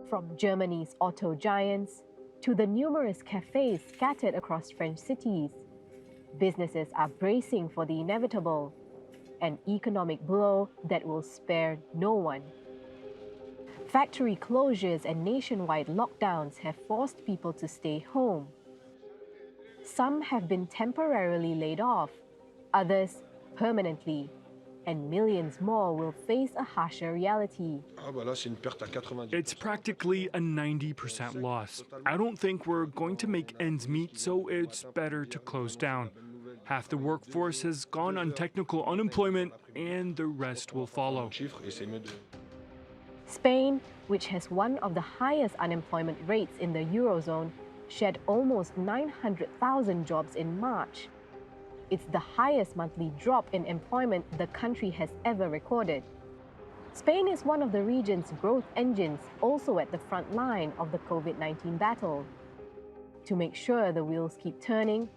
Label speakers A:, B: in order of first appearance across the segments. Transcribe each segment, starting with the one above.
A: From Germany's auto giants to the numerous cafes scattered across French cities, businesses are bracing for the inevitable, an economic blow that will spare no one. Factory closures and nationwide lockdowns have forced people to stay home. Some have been temporarily laid off, others permanently, and millions more will face a harsher reality.
B: It's practically a 90% loss. I don't think we're going to make ends meet, so it's better to close down. Half the workforce has gone on technical unemployment, and the rest will follow.
A: Spain, which has one of the highest unemployment rates in the Eurozone, shed almost 900,000 jobs in March. It's the highest monthly drop in employment the country has ever recorded. Spain is one of the region's growth engines, also at the front line of the COVID-19 battle. To make sure the wheels keep turning,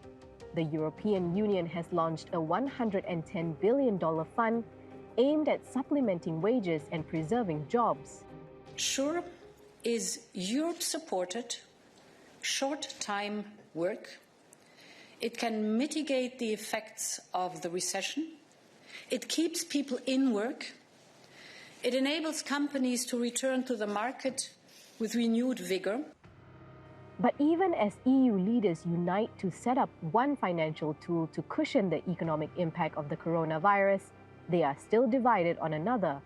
A: the European Union has launched a $110 billion fund aimed at supplementing wages and preserving jobs.
C: SURE is Europe-supported, short-time work. It can mitigate the effects of the recession. It keeps people in work. It enables companies to return to the market with renewed vigor.
A: But even as EU leaders unite to set up one financial tool to cushion the economic impact of the coronavirus, they are still divided on another,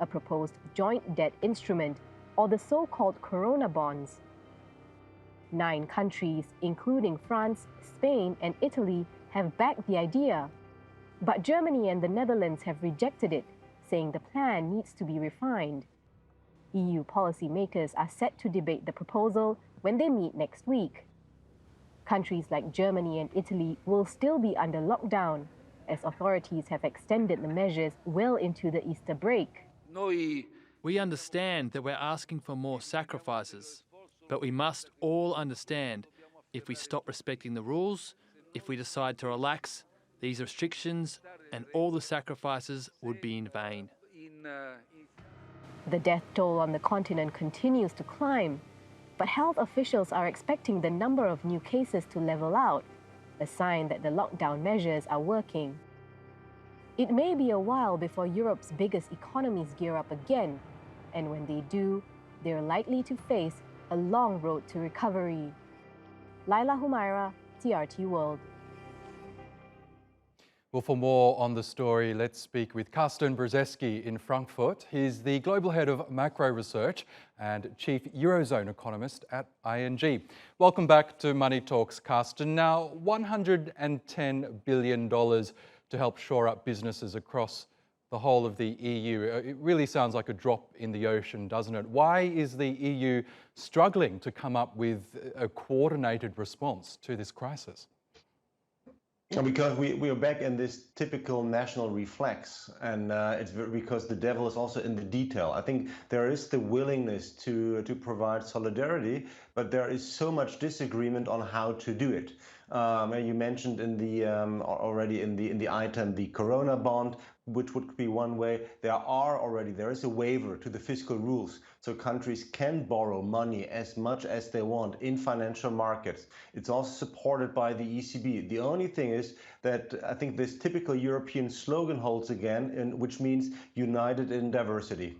A: a proposed joint debt instrument, or the so-called Corona bonds. 9 countries, including France, Spain, and Italy, have backed the idea. But Germany and the Netherlands have rejected it, saying the plan needs to be refined. EU policymakers are set to debate the proposal when they meet next week. Countries like Germany and Italy will still be under lockdown, as authorities have extended the measures well into the Easter break.
D: We understand that we're asking for more sacrifices, but we must all understand if we stop respecting the rules, if we decide to relax these restrictions, and all the sacrifices would be in vain.
A: The death toll on the continent continues to climb, but health officials are expecting the number of new cases to level out, a sign that the lockdown measures are working. It may be a while before Europe's biggest economies gear up again, and when they do, they're likely to face a long road to recovery. Laila Humairah, TRT World.
E: Well, for more on the story, let's speak with Carsten Brzeski in Frankfurt. He's the Global Head of Macro Research and Chief Eurozone Economist at ING. Welcome back to Money Talks, Carsten. Now, $110 billion to help shore up businesses across the whole of the EU. It really sounds like a drop in the ocean, doesn't it? Why is the EU struggling to come up with a coordinated response to this crisis?
F: Because we are back in this typical national reflex, and it's because the devil is also in the detail. I think there is the willingness to provide solidarity, but there is so much disagreement on how to do it. You mentioned in the already in the item the Corona bond, which would be one way. There is a waiver to the fiscal rules, so countries can borrow money as much as they want in financial markets. It's also supported by the ECB. The only thing is that I think this typical European slogan holds again, which means united in diversity.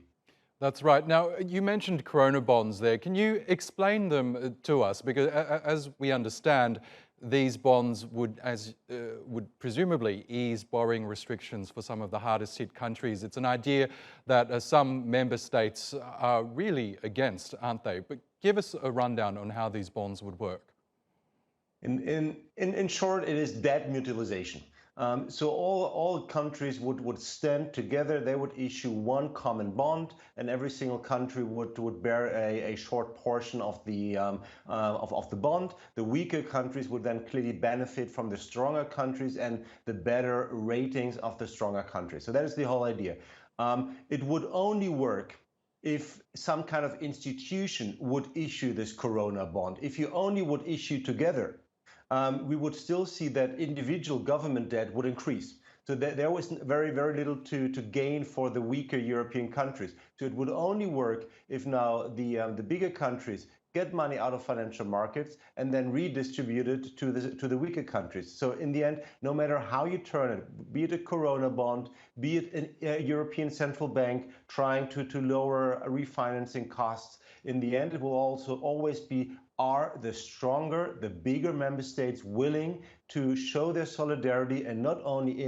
E: That's right. Now, you mentioned Corona bonds there. Can you explain them to us? Because as we understand, these bonds would presumably ease borrowing restrictions for some of the hardest hit countries. It's an idea that some member states are really against, aren't they? But give us a rundown on how these bonds would work.
F: In short, it is debt mutualization. So all countries would stand together. They would issue one common bond, and every single country would bear a short portion of the bond. The weaker countries would then clearly benefit from the stronger countries and the better ratings of the stronger countries. So that is the whole idea. It would only work if some kind of institution would issue this Corona bond. If you only would issue together, we would still see that individual government debt would increase. So there was very, very little to gain for the weaker European countries. So it would only work if now the bigger countries get money out of financial markets and then redistribute it to the weaker countries. So in the end, no matter how you turn it, be it a Corona bond, be it a European Central Bank trying to lower refinancing costs, in the end, it will also always be, are the stronger, the bigger member states willing to show their solidarity, and not only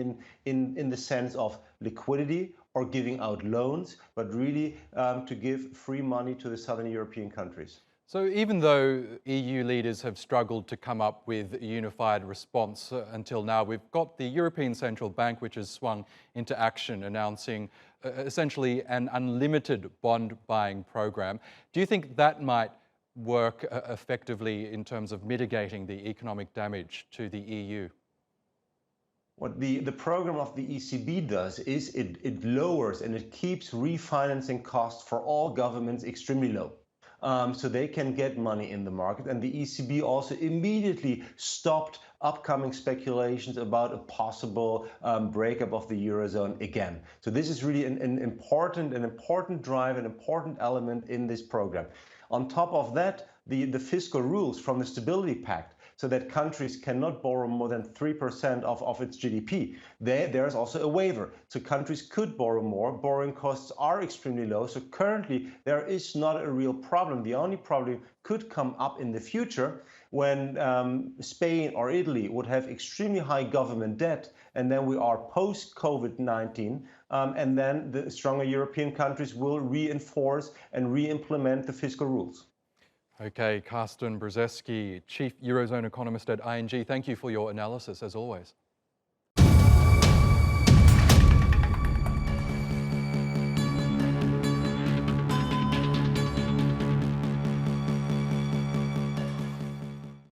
F: in the sense of liquidity or giving out loans, but really to give free money to the southern European countries.
E: So even though EU leaders have struggled to come up with a unified response until now, we've got the European Central Bank, which has swung into action, announcing essentially an unlimited bond buying program. Do you think that might work effectively in terms of mitigating the economic damage to the EU?
F: What the program of the ECB does is it lowers and it keeps refinancing costs for all governments extremely low. So they can get money in the market. And the ECB also immediately stopped upcoming speculations about a possible breakup of the Eurozone again. So this is really an important drive, an important element in this program. On top of that, the fiscal rules from the Stability Pact, so that countries cannot borrow more than 3% of its GDP. There's also a waiver. So countries could borrow more. Borrowing costs are extremely low. So currently there is not a real problem. The only problem could come up in the future when Spain or Italy would have extremely high government debt, and then we are post-COVID-19, and then the stronger European countries will reinforce and re-implement the fiscal rules.
E: Okay, Carsten Brzeski, Chief Eurozone Economist at ING, thank you for your analysis as always.